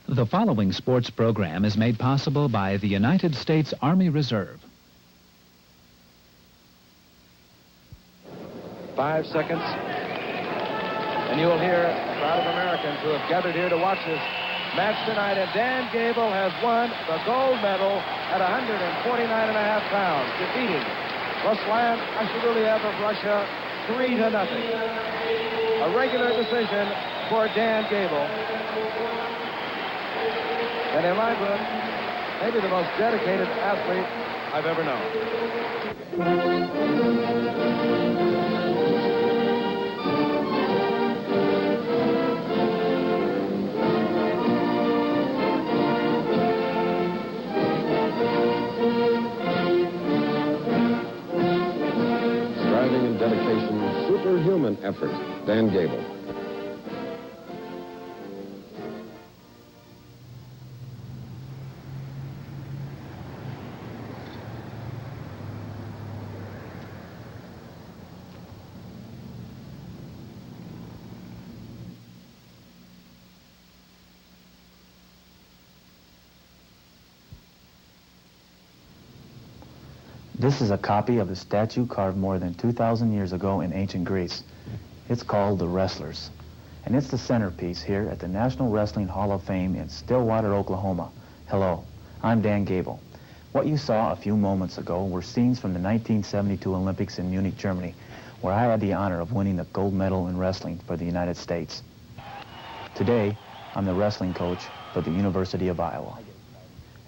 The following sports program is made possible by the United States Army Reserve. 5 seconds, and you will hear a crowd of Americans who have gathered here to watch this match tonight, and Dan Gable has won the gold medal at 149.5 pounds, defeating Ruslan Ashuruliev of Russia 3-0. A regular decision for Dan Gable. And in my book, maybe the most dedicated athlete I've ever known. Striving and dedication, superhuman effort, Dan Gable. This is a copy of the statue carved more than 2,000 years ago in ancient Greece. It's called The Wrestlers, and it's the centerpiece here at the National Wrestling Hall of Fame in Stillwater, Oklahoma. Hello, I'm Dan Gable. What you saw a few moments ago were scenes from the 1972 Olympics in Munich, Germany, where I had the honor of winning the gold medal in wrestling for the United States. Today, I'm the wrestling coach for the University of Iowa.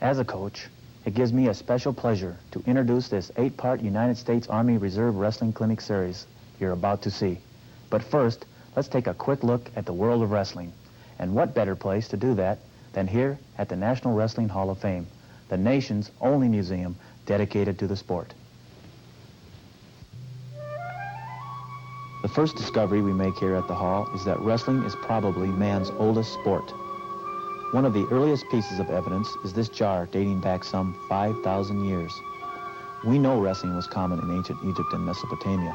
As a coach, it gives me a special pleasure to introduce this 8-part United States Army Reserve Wrestling Clinic series you're about to see. But first, let's take a quick look at the world of wrestling. And what better place to do that than here at the National Wrestling Hall of Fame, the nation's only museum dedicated to the sport. The first discovery we make here at the Hall is that wrestling is probably man's oldest sport. One of the earliest pieces of evidence is this jar dating back some 5,000 years. We know wrestling was common in ancient Egypt and Mesopotamia,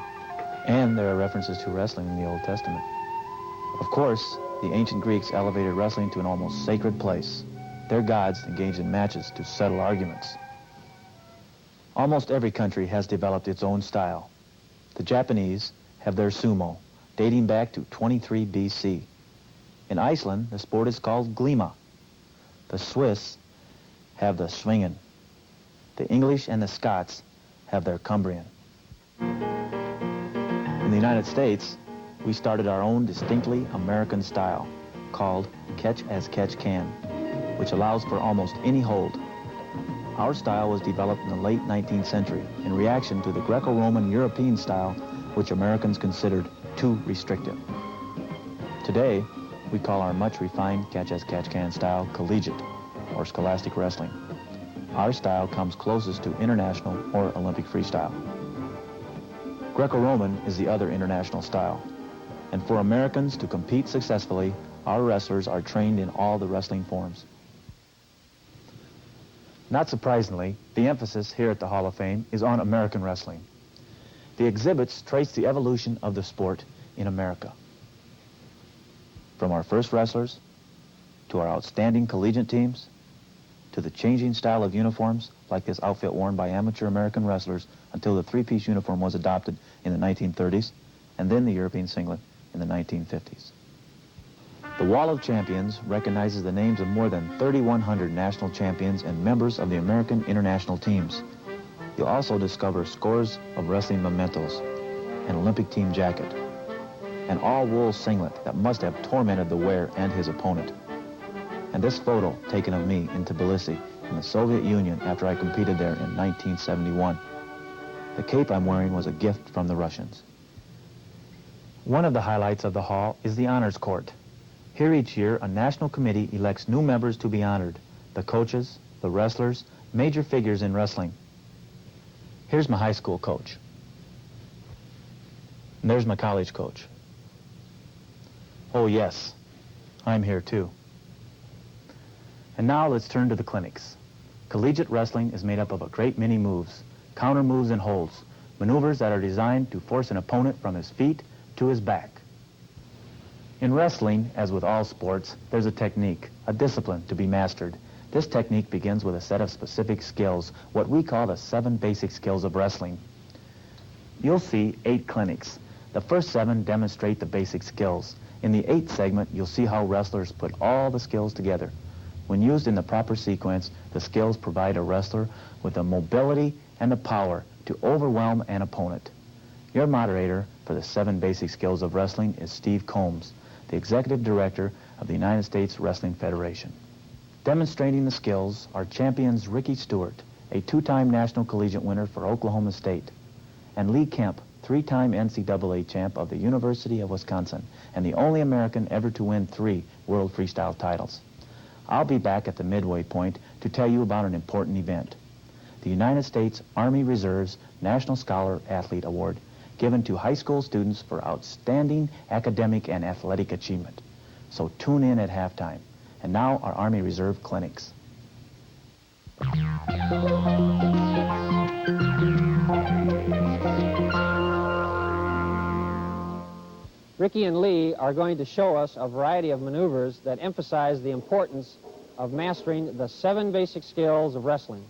and there are references to wrestling in the Old Testament. Of course, the ancient Greeks elevated wrestling to an almost sacred place. Their gods engaged in matches to settle arguments. Almost every country has developed its own style. The Japanese have their sumo, dating back to 23 BC. In Iceland, the sport is called glima. The Swiss have the Schwingen. The English and the Scots have their Cumbrian. In the United States, we started our own distinctly American style called catch as catch can, which allows for almost any hold. Our style was developed in the late 19th century in reaction to the Greco-Roman European style, which Americans considered too restrictive. Today, we call our much refined catch-as-catch-can style collegiate or scholastic wrestling. Our style comes closest to international or Olympic freestyle. Greco-Roman is the other international style. And for Americans to compete successfully, our wrestlers are trained in all the wrestling forms. Not surprisingly, the emphasis here at the Hall of Fame is on American wrestling. The exhibits trace the evolution of the sport in America. From our first wrestlers, to our outstanding collegiate teams, to the changing style of uniforms, like this outfit worn by amateur American wrestlers until the three-piece uniform was adopted in the 1930s, and then the European singlet in the 1950s. The Wall of Champions recognizes the names of more than 3,100 national champions and members of the American international teams. You'll also discover scores of wrestling mementos, an Olympic team jacket, an all-wool singlet that must have tormented the wearer and his opponent. And this photo taken of me in Tbilisi in the Soviet Union after I competed there in 1971. The cape I'm wearing was a gift from the Russians. One of the highlights of the hall is the Honors Court. Here each year, a national committee elects new members to be honored, the coaches, the wrestlers, major figures in wrestling. Here's my high school coach. And there's my college coach. Oh yes, I'm here too. And now let's turn to the clinics. Collegiate wrestling is made up of a great many moves, counter moves and holds, maneuvers that are designed to force an opponent from his feet to his back. In wrestling, as with all sports, there's a technique, a discipline to be mastered. This technique begins with a set of specific skills, what we call the 7 basic skills of wrestling. You'll see 8 clinics. The first 7 demonstrate the basic skills. In the 8th segment, you'll see how wrestlers put all the skills together. When used in the proper sequence, the skills provide a wrestler with the mobility and the power to overwhelm an opponent. Your moderator for the 7 basic skills of wrestling is Steve Combs, the Executive Director of the United States Wrestling Federation. Demonstrating the skills are champions Ricky Stewart, a 2-time National Collegiate winner for Oklahoma State, and Lee Kemp, 3-time NCAA champ of the University of Wisconsin, and the only American ever to win 3 World Freestyle titles. I'll be back at the midway point to tell you about an important event, the United States Army Reserve's National Scholar Athlete Award, given to high school students for outstanding academic and athletic achievement. So tune in at halftime. And now our Army Reserve clinics. Ricky and Lee are going to show us a variety of maneuvers that emphasize the importance of mastering the 7 basic skills of wrestling.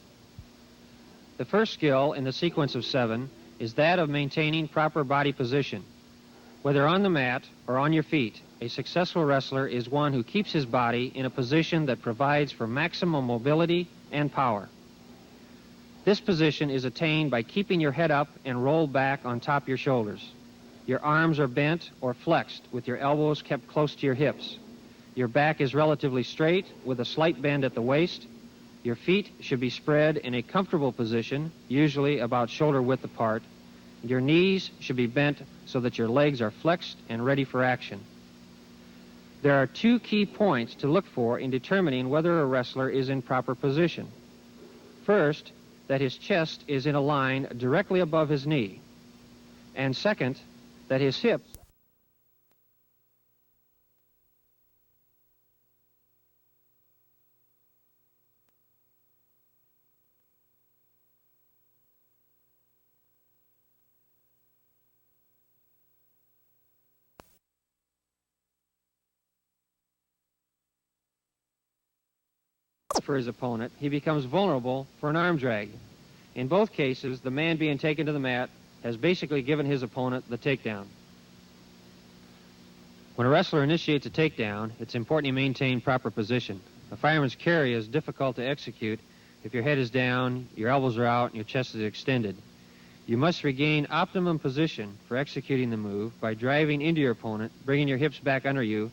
The first skill in the sequence of 7 is that of maintaining proper body position. Whether on the mat or on your feet, a successful wrestler is one who keeps his body in a position that provides for maximum mobility and power. This position is attained by keeping your head up and rolled back on top of your shoulders. Your arms are bent or flexed with your elbows kept close to your hips. Your back is relatively straight with a slight bend at the waist. Your feet should be spread in a comfortable position, usually about shoulder width apart. Your knees should be bent so that your legs are flexed and ready for action. There are 2 key points to look for in determining whether a wrestler is in proper position. First, that his chest is in a line directly above his knee. And second, that his hips for his opponent, he becomes vulnerable for an arm drag. In both cases, the man being taken to the mat has basically given his opponent the takedown. When a wrestler initiates a takedown, it's important to maintain proper position. A fireman's carry is difficult to execute if your head is down, your elbows are out, and your chest is extended. You must regain optimum position for executing the move by driving into your opponent, bringing your hips back under you,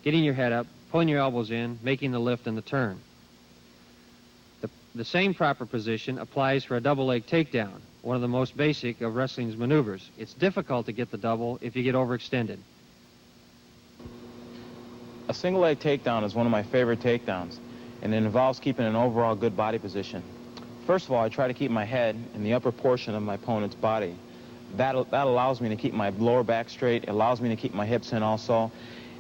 getting your head up, pulling your elbows in, making the lift and the turn. The same proper position applies for a double leg takedown, one of the most basic of wrestling's maneuvers. It's difficult to get the double if you get overextended. A single leg takedown is one of my favorite takedowns, and it involves keeping an overall good body position. First of all, I try to keep my head in the upper portion of my opponent's body. That allows me to keep my lower back straight, it allows me to keep my hips in also,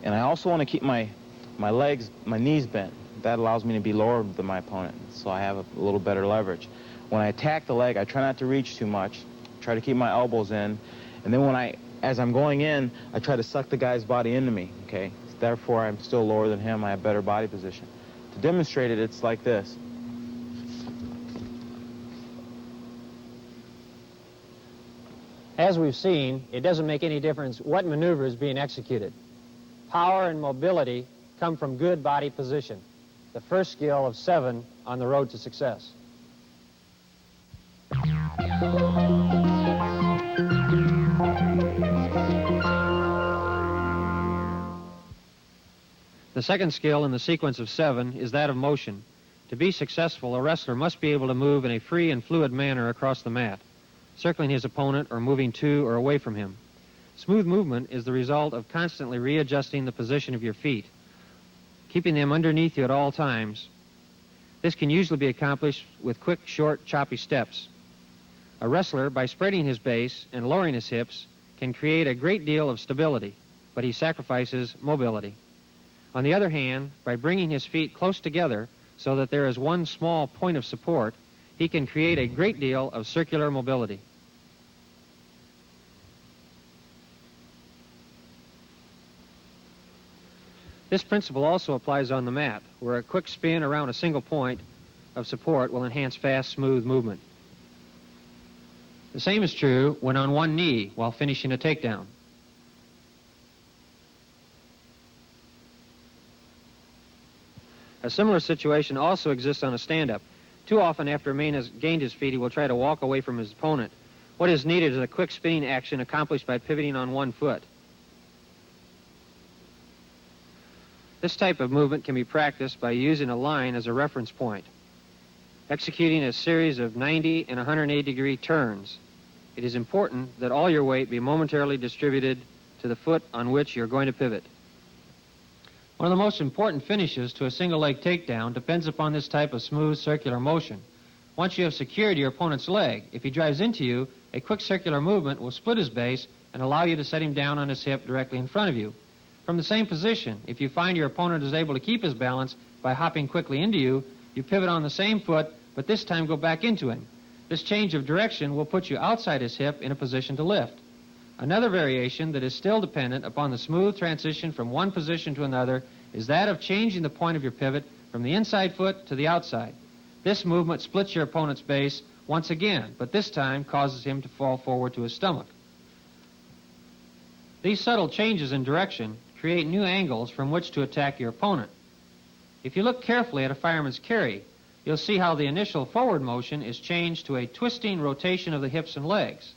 and I also want to keep my legs, my knees bent. That allows me to be lower than my opponent, so I have a little better leverage. When I attack the leg, I try not to reach too much, try to keep my elbows in, and then as I'm going in, I try to suck the guy's body into me, okay? Therefore, I'm still lower than him, I have better body position. To demonstrate it, it's like this. As we've seen, it doesn't make any difference what maneuver is being executed. Power and mobility come from good body position, the first skill of 7 on the road to success. The second skill in the sequence of 7 is that of motion. To be successful, a wrestler must be able to move in a free and fluid manner across the mat, circling his opponent or moving to or away from him. Smooth movement is the result of constantly readjusting the position of your feet, keeping them underneath you at all times. This can usually be accomplished with quick, short, choppy steps. A wrestler, by spreading his base and lowering his hips, can create a great deal of stability, but he sacrifices mobility. On the other hand, by bringing his feet close together so that there is one small point of support, he can create a great deal of circular mobility. This principle also applies on the mat, where a quick spin around a single point of support will enhance fast, smooth movement. The same is true when on one knee while finishing a takedown. A similar situation also exists on a stand-up. Too often after a man has gained his feet, he will try to walk away from his opponent. What is needed is a quick spinning action accomplished by pivoting on one foot. This type of movement can be practiced by using a line as a reference point, executing a series of 90 and 180-degree turns. It is important that all your weight be momentarily distributed to the foot on which you're going to pivot. One of the most important finishes to a single leg takedown depends upon this type of smooth circular motion. Once you have secured your opponent's leg, if he drives into you, a quick circular movement will split his base and allow you to set him down on his hip directly in front of you. From the same position, if you find your opponent is able to keep his balance by hopping quickly into you, you pivot on the same foot, but this time go back into him. This change of direction will put you outside his hip in a position to lift. Another variation that is still dependent upon the smooth transition from one position to another is that of changing the point of your pivot from the inside foot to the outside. This movement splits your opponent's base once again, but this time causes him to fall forward to his stomach. These subtle changes in direction create new angles from which to attack your opponent. If you look carefully at a fireman's carry, you'll see how the initial forward motion is changed to a twisting rotation of the hips and legs.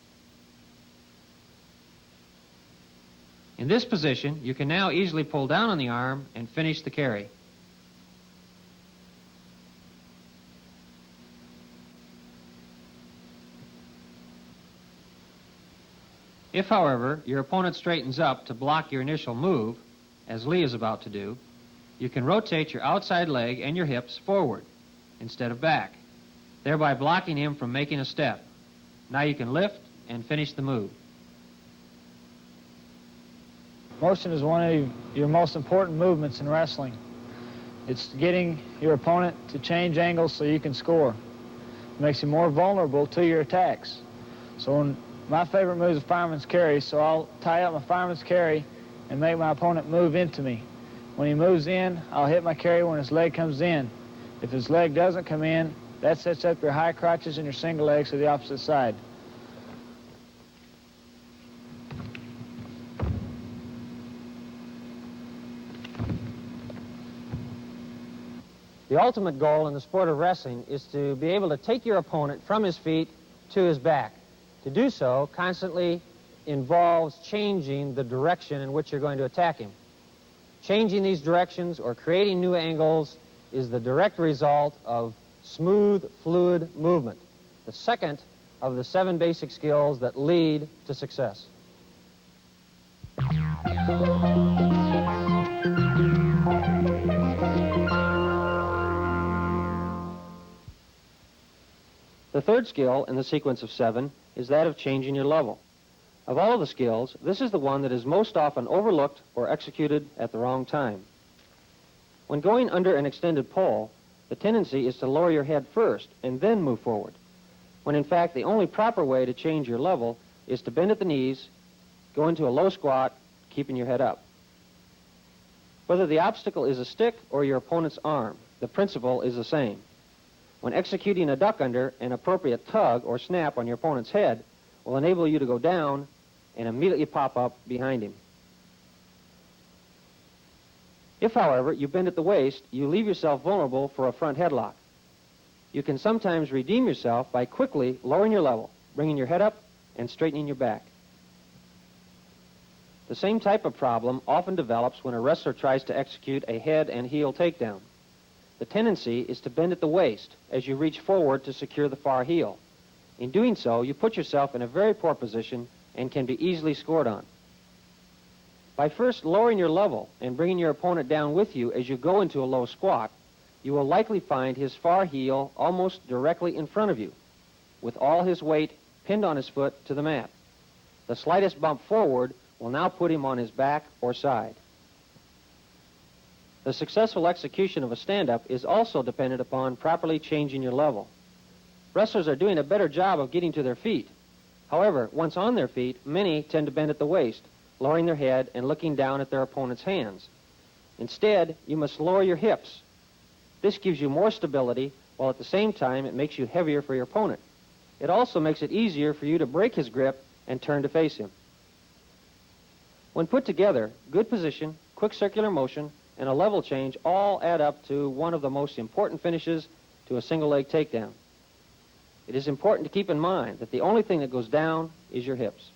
In this position, you can now easily pull down on the arm and finish the carry. If, however, your opponent straightens up to block your initial move, as Lee is about to do, you can rotate your outside leg and your hips forward instead of back, thereby blocking him from making a step. Now you can lift and finish the move. Motion is one of your most important movements in wrestling. It's getting your opponent to change angles so you can score. It makes you more vulnerable to your attacks. So my favorite move is a fireman's carry, so I'll tie up my fireman's carry and make my opponent move into me. When he moves in, I'll hit my carry when his leg comes in. If his leg doesn't come in, that sets up your high crotches and your single legs to the opposite side. The ultimate goal in the sport of wrestling is to be able to take your opponent from his feet to his back. To do so constantly involves changing the direction in which you're going to attack him. Changing these directions or creating new angles is the direct result of smooth, fluid movement, the second of the 7 basic skills that lead to success. The third skill in the sequence of 7 is that of changing your level. Of all of the skills, this is the one that is most often overlooked or executed at the wrong time. When going under an extended pole, the tendency is to lower your head first and then move forward, when in fact the only proper way to change your level is to bend at the knees, go into a low squat, keeping your head up. Whether the obstacle is a stick or your opponent's arm, the principle is the same. When executing a duck under, an appropriate tug or snap on your opponent's head will enable you to go down and immediately pop up behind him. If, however, you bend at the waist, you leave yourself vulnerable for a front headlock. You can sometimes redeem yourself by quickly lowering your level, bringing your head up, and straightening your back. The same type of problem often develops when a wrestler tries to execute a head and heel takedown. The tendency is to bend at the waist as you reach forward to secure the far heel. In doing so, you put yourself in a very poor position and can be easily scored on. By first lowering your level and bringing your opponent down with you as you go into a low squat, you will likely find his far heel almost directly in front of you, with all his weight pinned on his foot to the mat. The slightest bump forward will now put him on his back or side. The successful execution of a stand-up is also dependent upon properly changing your level. Wrestlers are doing a better job of getting to their feet. However, once on their feet, many tend to bend at the waist, lowering their head and looking down at their opponent's hands. Instead, you must lower your hips. This gives you more stability, while at the same time it makes you heavier for your opponent. It also makes it easier for you to break his grip and turn to face him. When put together, good position, quick circular motion, and a level change all add up to one of the most important finishes to a single leg takedown. It is important to keep in mind that the only thing that goes down is your hips.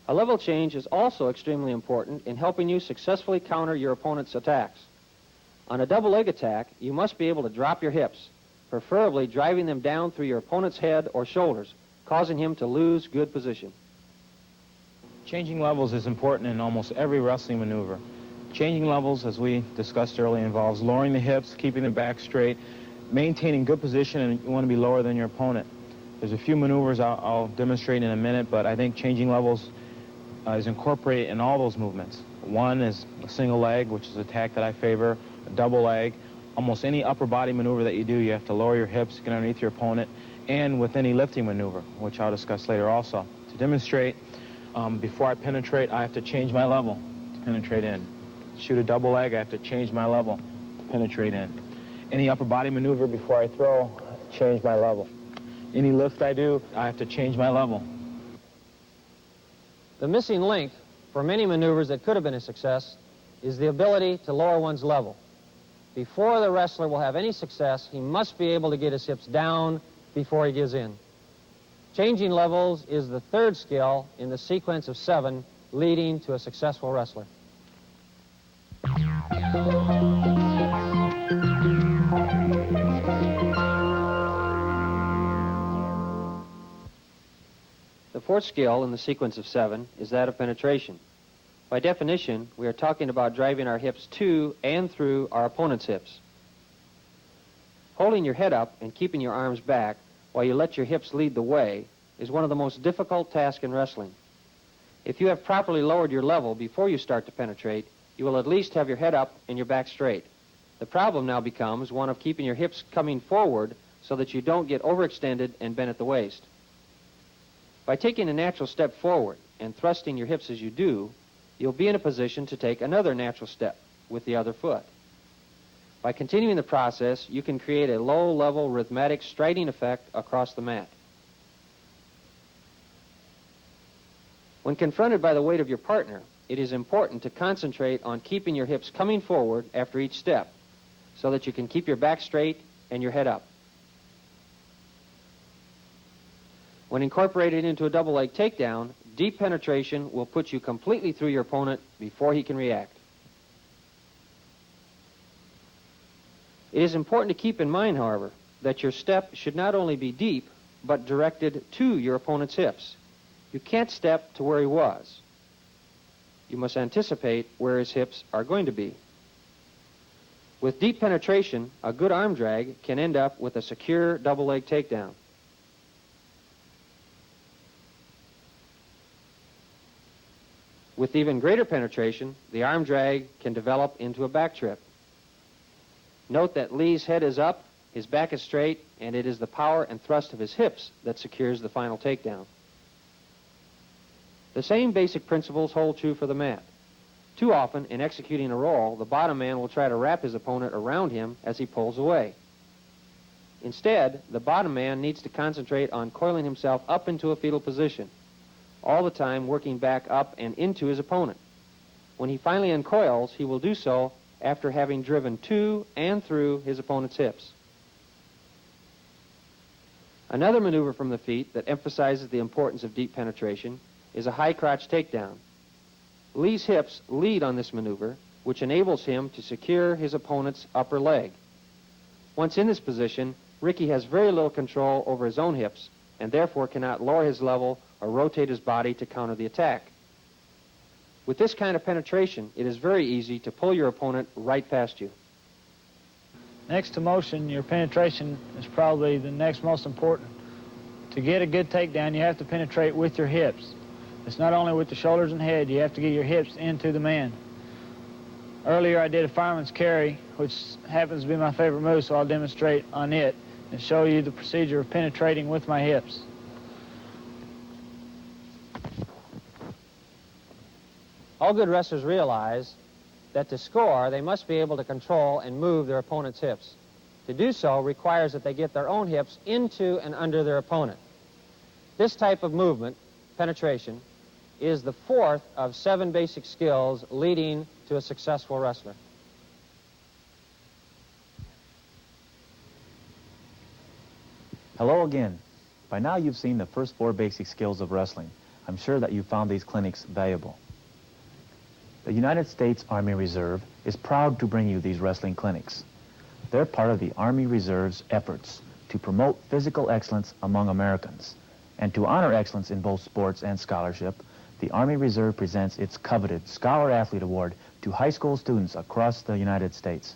A level change is also extremely important in helping you successfully counter your opponent's attacks. On a double leg attack, you must be able to drop your hips, preferably driving them down through your opponent's head or shoulders, causing him to lose good position. Changing levels is important in almost every wrestling maneuver. Changing levels, as we discussed earlier, involves lowering the hips, keeping the back straight, maintaining good position, and you want to be lower than your opponent. There's a few maneuvers I'll demonstrate in a minute, but I think changing levels is incorporated in all those movements. One is a single leg, which is an attack that I favor, a double leg. Almost any upper body maneuver that you do, you have to lower your hips, get underneath your opponent, and with any lifting maneuver, which I'll discuss later also. To demonstrate, before I penetrate, I have to change my level to penetrate in. Shoot a double leg, I have to change my level to penetrate in. Any upper body maneuver before I throw, I have to change my level. Any lift I do, I have to change my level. The missing link for many maneuvers that could have been a success is the ability to lower one's level. Before the wrestler will have any success, he must be able to get his hips down before he gives in. Changing levels is the third skill in the sequence of 7 leading to a successful wrestler. The fourth skill in the sequence of 7 is that of penetration. By definition, we are talking about driving our hips to and through our opponent's hips. Holding your head up and keeping your arms back while you let your hips lead the way is one of the most difficult tasks in wrestling. If you have properly lowered your level before you start to penetrate, you will at least have your head up and your back straight. The problem now becomes one of keeping your hips coming forward so that you don't get overextended and bent at the waist. By taking a natural step forward and thrusting your hips as you do, you'll be in a position to take another natural step with the other foot. By continuing the process, you can create a low-level rhythmic striding effect across the mat. When confronted by the weight of your partner, it is important to concentrate on keeping your hips coming forward after each step so that you can keep your back straight and your head up. When incorporated into a double leg takedown, deep penetration will put you completely through your opponent before he can react. It is important to keep in mind, however, that your step should not only be deep, but directed to your opponent's hips. You can't step to where he was. You must anticipate where his hips are going to be. With deep penetration, a good arm drag can end up with a secure double leg takedown. With even greater penetration, the arm drag can develop into a back trip. Note that Lee's head is up, his back is straight, and it is the power and thrust of his hips that secures the final takedown. The same basic principles hold true for the mat. Too often, in executing a roll, the bottom man will try to wrap his opponent around him as he pulls away. Instead, the bottom man needs to concentrate on coiling himself up into a fetal position, all the time working back up and into his opponent. When he finally uncoils, he will do so after having driven to and through his opponent's hips. Another maneuver from the feet that emphasizes the importance of deep penetration is a high crotch takedown. Lee's hips lead on this maneuver, which enables him to secure his opponent's upper leg. Once in this position, Ricky has very little control over his own hips and therefore cannot lower his level or rotate his body to counter the attack. With this kind of penetration, it is very easy to pull your opponent right past you. Next to motion, your penetration is probably the next most important. To get a good takedown, you have to penetrate with your hips. It's not only with the shoulders and head, you have to get your hips into the man. Earlier I did a fireman's carry, which happens to be my favorite move, so I'll demonstrate on it and show you the procedure of penetrating with my hips. All good wrestlers realize that to score, they must be able to control and move their opponent's hips. To do so requires that they get their own hips into and under their opponent. This type of movement, penetration, is the fourth of 7 basic skills leading to a successful wrestler. Hello again. By now you've seen the first 4 basic skills of wrestling. I'm sure that you found these clinics valuable. The United States Army Reserve is proud to bring you these wrestling clinics. They're part of the Army Reserve's efforts to promote physical excellence among Americans. And to honor excellence in both sports and scholarship, the Army Reserve presents its coveted Scholar Athlete Award to high school students across the United States.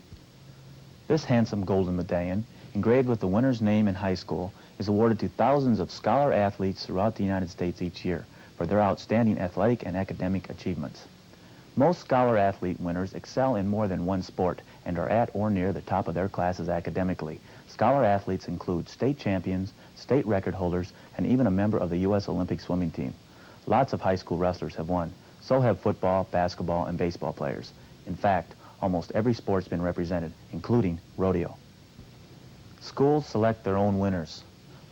This handsome golden medallion, engraved with the winner's name in high school, is awarded to thousands of scholar athletes throughout the United States each year for their outstanding athletic and academic achievements. Most scholar athlete winners excel in more than one sport and are at or near the top of their classes academically. Scholar athletes include state champions, state record holders, and even a member of the U.S. Olympic swimming team. Lots of high school wrestlers have won. So have football, basketball, and baseball players. In fact, almost every sport's been represented, including rodeo. Schools select their own winners,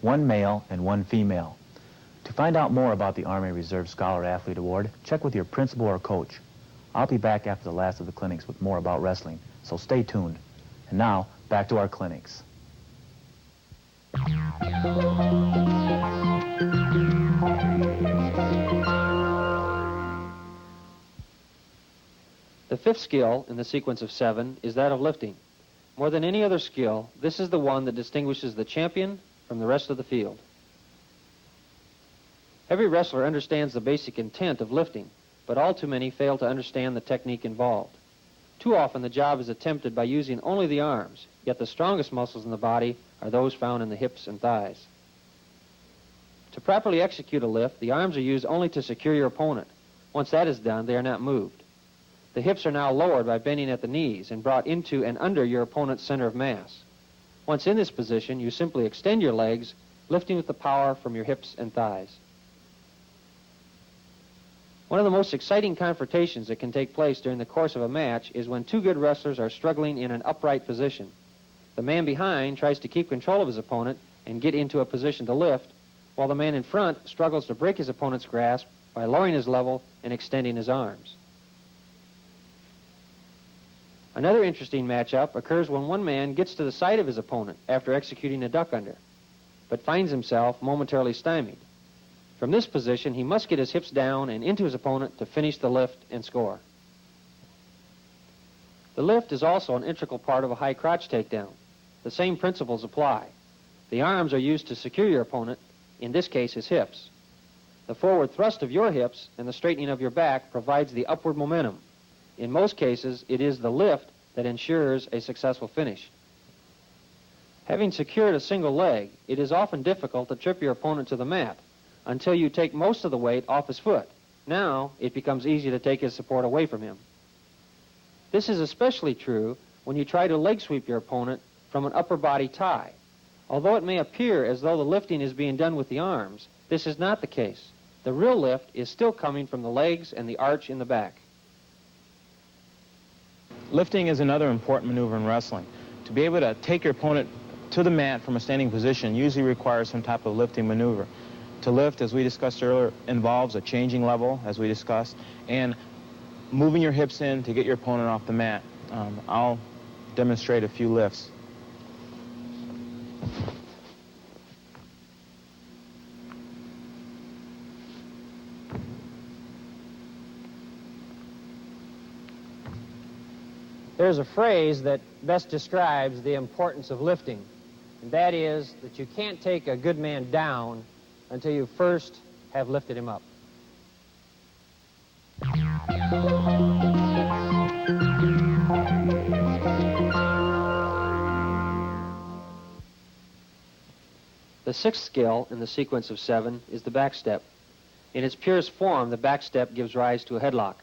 1 male and 1 female. To find out more about the Army Reserve Scholar Athlete Award, check with your principal or coach. I'll be back after the last of the clinics with more about wrestling, so stay tuned. And now, back to our clinics. The 5th skill in the sequence of 7 is that of lifting. More than any other skill, this is the one that distinguishes the champion from the rest of the field. Every wrestler understands the basic intent of lifting, but all too many fail to understand the technique involved. Too often the job is attempted by using only the arms, yet the strongest muscles in the body are those found in the hips and thighs. To properly execute a lift, the arms are used only to secure your opponent. Once that is done, they are not moved. The hips are now lowered by bending at the knees and brought into and under your opponent's center of mass. Once in this position, you simply extend your legs, lifting with the power from your hips and thighs. One of the most exciting confrontations that can take place during the course of a match is when 2 good wrestlers are struggling in an upright position. The man behind tries to keep control of his opponent and get into a position to lift, while the man in front struggles to break his opponent's grasp by lowering his level and extending his arms. Another interesting matchup occurs when one man gets to the side of his opponent after executing a duck under, but finds himself momentarily stymied. From this position, he must get his hips down and into his opponent to finish the lift and score. The lift is also an integral part of a high crotch takedown. The same principles apply. The arms are used to secure your opponent, in this case his hips. The forward thrust of your hips and the straightening of your back provides the upward momentum. In most cases, it is the lift that ensures a successful finish. Having secured a single leg, it is often difficult to trip your opponent to the mat until you take most of the weight off his foot. Now, it becomes easy to take his support away from him. This is especially true when you try to leg sweep your opponent from an upper body tie. Although it may appear as though the lifting is being done with the arms, this is not the case. The real lift is still coming from the legs and the arch in the back. Lifting is another important maneuver in wrestling. To be able to take your opponent to the mat from a standing position usually requires some type of lifting maneuver. To lift, as we discussed earlier, involves a changing level, as we discussed, and moving your hips in to get your opponent off the mat. I'll demonstrate a few lifts. There's a phrase that best describes the importance of lifting, and that is that you can't take a good man down until you first have lifted him up. The 6th skill in the sequence of 7 is the back step. In its purest form, the back step gives rise to a headlock.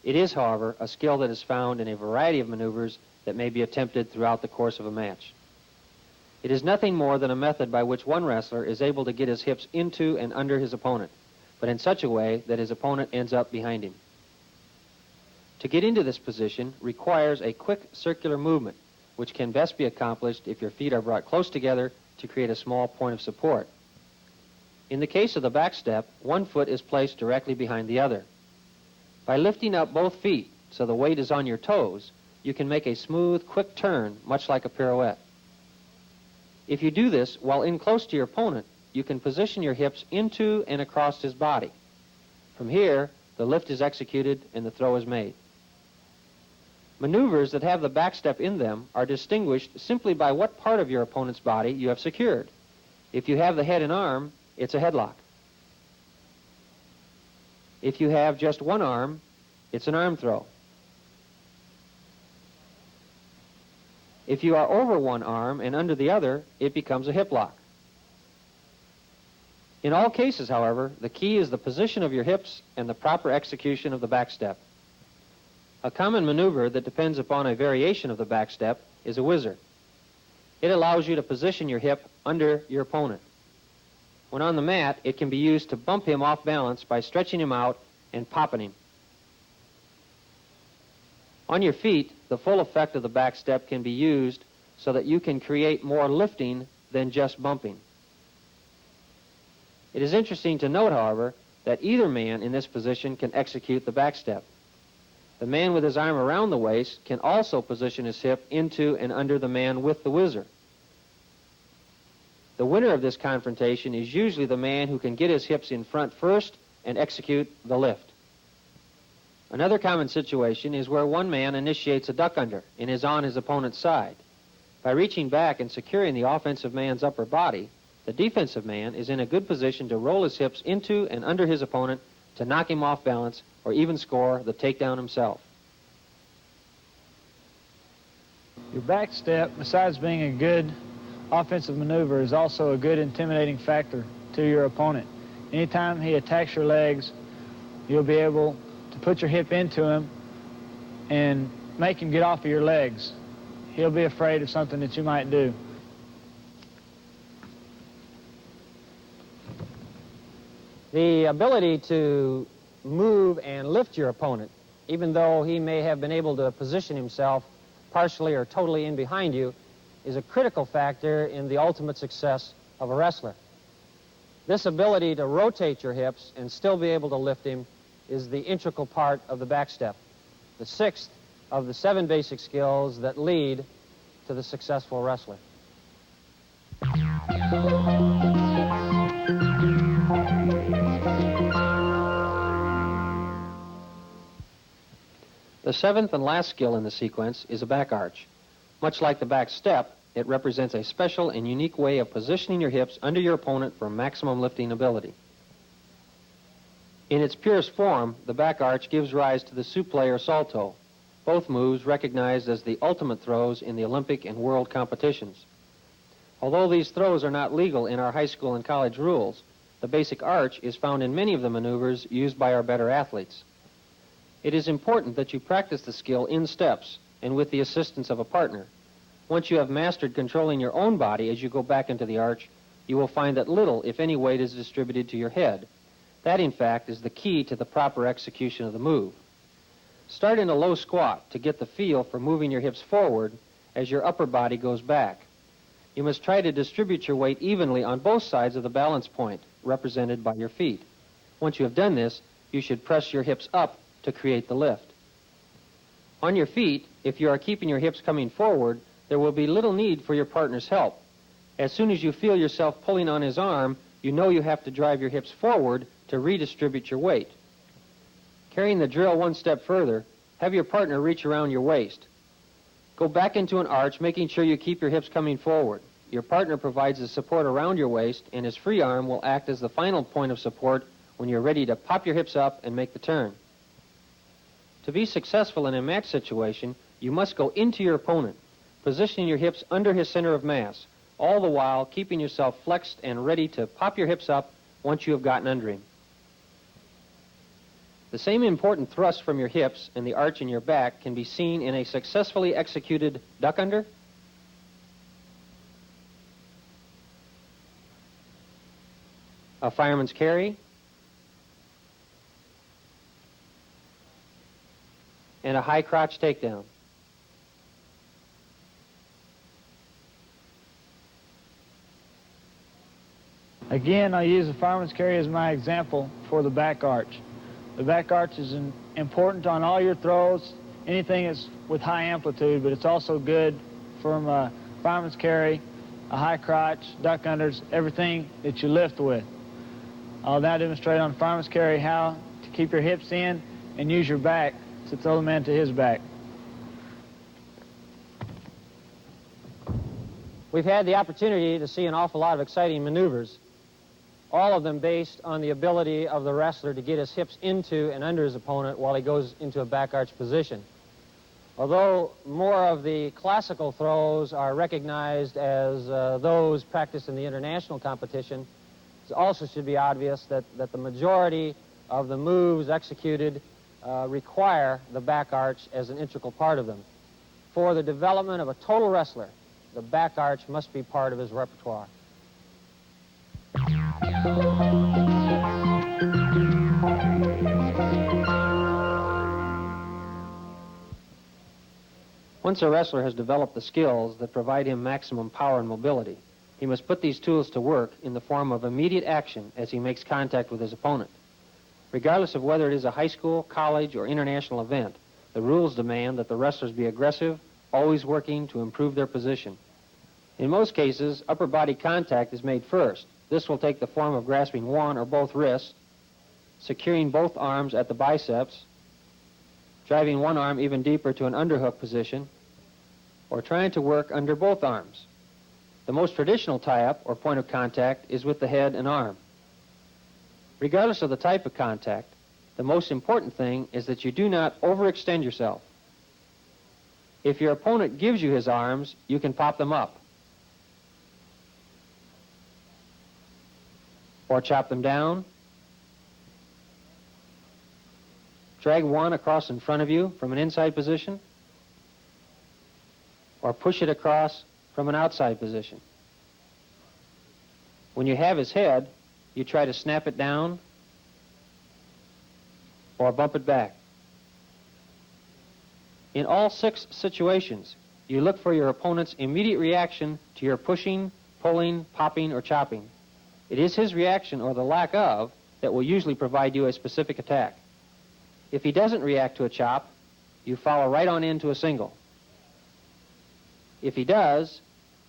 It is, however, a skill that is found in a variety of maneuvers that may be attempted throughout the course of a match. It is nothing more than a method by which one wrestler is able to get his hips into and under his opponent, but in such a way that his opponent ends up behind him. To get into this position requires a quick circular movement, which can best be accomplished if your feet are brought close together to create a small point of support. In the case of the back step, one foot is placed directly behind the other. By lifting up both feet so the weight is on your toes, you can make a smooth, quick turn, much like a pirouette. If you do this while in close to your opponent, you can position your hips into and across his body. From here, the lift is executed and the throw is made. Maneuvers that have the back step in them are distinguished simply by what part of your opponent's body you have secured. If you have the head and arm, it's a headlock. If you have just one arm, it's an arm throw. If you are over one arm and under the other, it becomes a hip lock. In all cases, however, the key is the position of your hips and the proper execution of the back step. A common maneuver that depends upon a variation of the back step is a whizzer. It allows you to position your hip under your opponent. When on the mat, it can be used to bump him off balance by stretching him out and popping him. On your feet, the full effect of the back step can be used so that you can create more lifting than just bumping. It is interesting to note, however, that either man in this position can execute the back step. The man with his arm around the waist can also position his hip into and under the man with the whizzer. The winner of this confrontation is usually the man who can get his hips in front first and execute the lift. Another common situation is where one man initiates a duck under and is on his opponent's side. By reaching back and securing the offensive man's upper body, the defensive man is in a good position to roll his hips into and under his opponent to knock him off balance or even score the takedown himself. Your back step, besides being a good offensive maneuver, is also a good intimidating factor to your opponent. Anytime he attacks your legs, you'll be able to put your hip into him and make him get off of your legs. He'll be afraid of something that you might do. The ability to move and lift your opponent, even though he may have been able to position himself partially or totally in behind you, is a critical factor in the ultimate success of a wrestler. This ability to rotate your hips and still be able to lift him is the integral part of the back step, the sixth of the 7 basic skills that lead to the successful wrestler. The 7th and last skill in the sequence is a back arch. Much like the back step, it represents a special and unique way of positioning your hips under your opponent for maximum lifting ability. In its purest form, the back arch gives rise to the souffle or salto, both moves recognized as the ultimate throws in the Olympic and world competitions. Although these throws are not legal in our high school and college rules, the basic arch is found in many of the maneuvers used by our better athletes. It is important that you practice the skill in steps and with the assistance of a partner. Once you have mastered controlling your own body as you go back into the arch, you will find that little, if any, weight is distributed to your head. That, in fact, is the key to the proper execution of the move. Start in a low squat to get the feel for moving your hips forward as your upper body goes back. You must try to distribute your weight evenly on both sides of the balance point, represented by your feet. Once you have done this, you should press your hips up to create the lift. On your feet, if you are keeping your hips coming forward, there will be little need for your partner's help. As soon as you feel yourself pulling on his arm, you know you have to drive your hips forward to redistribute your weight. Carrying the drill one step further, have your partner reach around your waist. Go back into an arch, making sure you keep your hips coming forward. Your partner provides the support around your waist, and his free arm will act as the final point of support when you're ready to pop your hips up and make the turn. To be successful in a match situation, you must go into your opponent, positioning your hips under his center of mass, all the while keeping yourself flexed and ready to pop your hips up once you have gotten under him. The same important thrust from your hips and the arch in your back can be seen in a successfully executed duck under, a fireman's carry, and a high crotch takedown. Again, I use the fireman's carry as my example for the back arch. The back arch is important on all your throws, anything that's with high amplitude, but it's also good from a fireman's carry, a high crotch, duck unders, everything that you lift with. I'll now demonstrate on fireman's carry how to keep your hips in and use your back to throw the man to his back. We've had the opportunity to see an awful lot of exciting maneuvers, all of them based on the ability of the wrestler to get his hips into and under his opponent while he goes into a back arch position. Although more of the classical throws are recognized as those practiced in the international competition, it also should be obvious that the majority of the moves executed require the back arch as an integral part of them. For the development of a total wrestler, the back arch must be part of his repertoire. Once a wrestler has developed the skills that provide him maximum power and mobility, he must put these tools to work in the form of immediate action as he makes contact with his opponent. Regardless of whether it is a high school, college, or international event, the rules demand that the wrestlers be aggressive, always working to improve their position. In most cases, upper body contact is made first. This will take the form of grasping one or both wrists, securing both arms at the biceps, driving one arm even deeper to an underhook position, or trying to work under both arms. The most traditional tie-up or point of contact is with the head and arm. Regardless of the type of contact, the most important thing is that you do not overextend yourself. If your opponent gives you his arms, you can pop them up, or chop them down, drag one across in front of you from an inside position, or push it across from an outside position. When you have his head, you try to snap it down or bump it back. In all 6 situations, you look for your opponent's immediate reaction to your pushing, pulling, popping, or chopping. It is his reaction, or the lack of, that will usually provide you a specific attack. If he doesn't react to a chop, you follow right on into a single. If he does,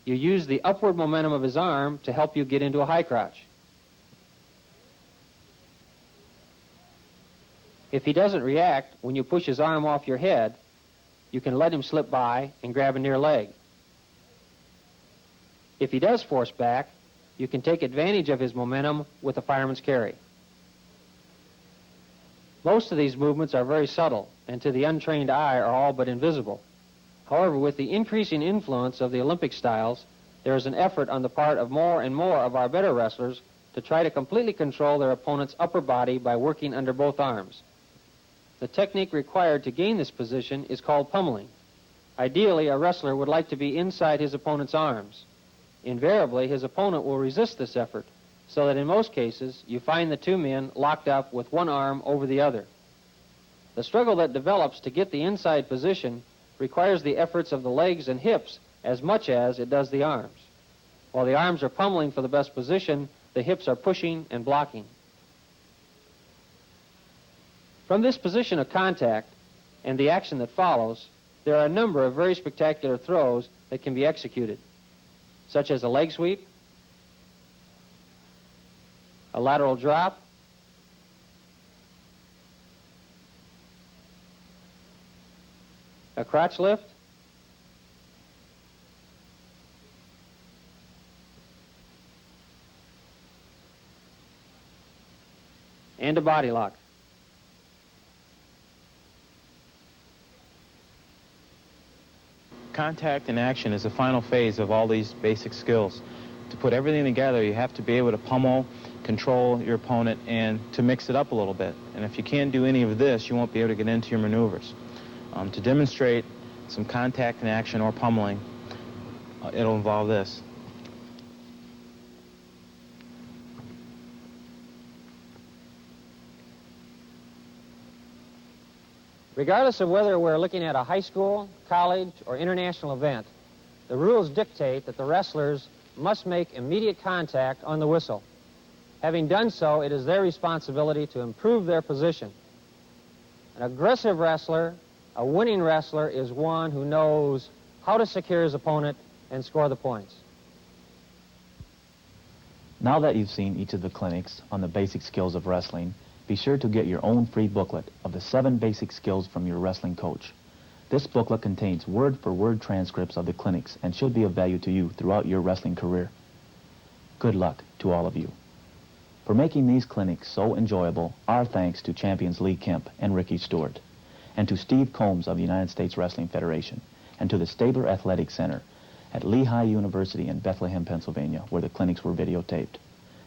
you use the upward momentum of his arm to help you get into a high crotch. If he doesn't react when you push his arm off your head, you can let him slip by and grab a near leg. If he does force back, you can take advantage of his momentum with a fireman's carry. Most of these movements are very subtle, and to the untrained eye are all but invisible. However, with the increasing influence of the Olympic styles, there is an effort on the part of more and more of our better wrestlers to try to completely control their opponent's upper body by working under both arms. The technique required to gain this position is called pummeling. Ideally, a wrestler would like to be inside his opponent's arms. Invariably, his opponent will resist this effort, so that in most cases, you find the two men locked up with one arm over the other. The struggle that develops to get the inside position requires the efforts of the legs and hips as much as it does the arms. While the arms are pummeling for the best position, the hips are pushing and blocking. From this position of contact and the action that follows, there are a number of very spectacular throws that can be executed, such as a leg sweep, a lateral drop, a crotch lift, and a body lock. Contact and action is the final phase of all these basic skills. To put everything together, you have to be able to pummel, control your opponent, and to mix it up a little bit. And if you can't do any of this, you won't be able to get into your maneuvers. To demonstrate some contact and action or pummeling, it'll involve this. Regardless of whether we're looking at a high school, college, or international event, the rules dictate that the wrestlers must make immediate contact on the whistle. Having done so, it is their responsibility to improve their position. An aggressive wrestler, a winning wrestler, is one who knows how to secure his opponent and score the points. Now that you've seen each of the clinics on the basic skills of wrestling, be sure to get your own free booklet of the 7 basic skills from your wrestling coach. This booklet contains word-for-word transcripts of the clinics and should be of value to you throughout your wrestling career. Good luck to all of you. For making these clinics so enjoyable, our thanks to Champions Lee Kemp and Ricky Stewart, and to Steve Combs of the United States Wrestling Federation, and to the Stabler Athletic Center at Lehigh University in Bethlehem, Pennsylvania, where the clinics were videotaped.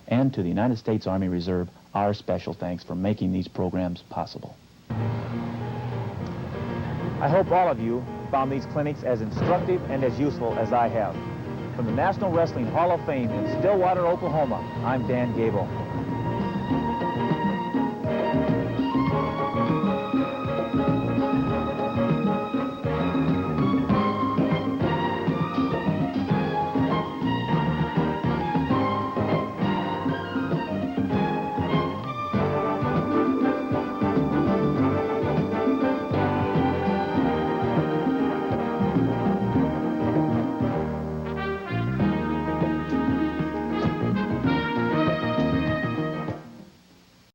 And to the United States Army Reserve, our special thanks for making these programs possible. I hope all of you found these clinics as instructive and as useful as I have. From the National Wrestling Hall of Fame in Stillwater, Oklahoma, I'm Dan Gable.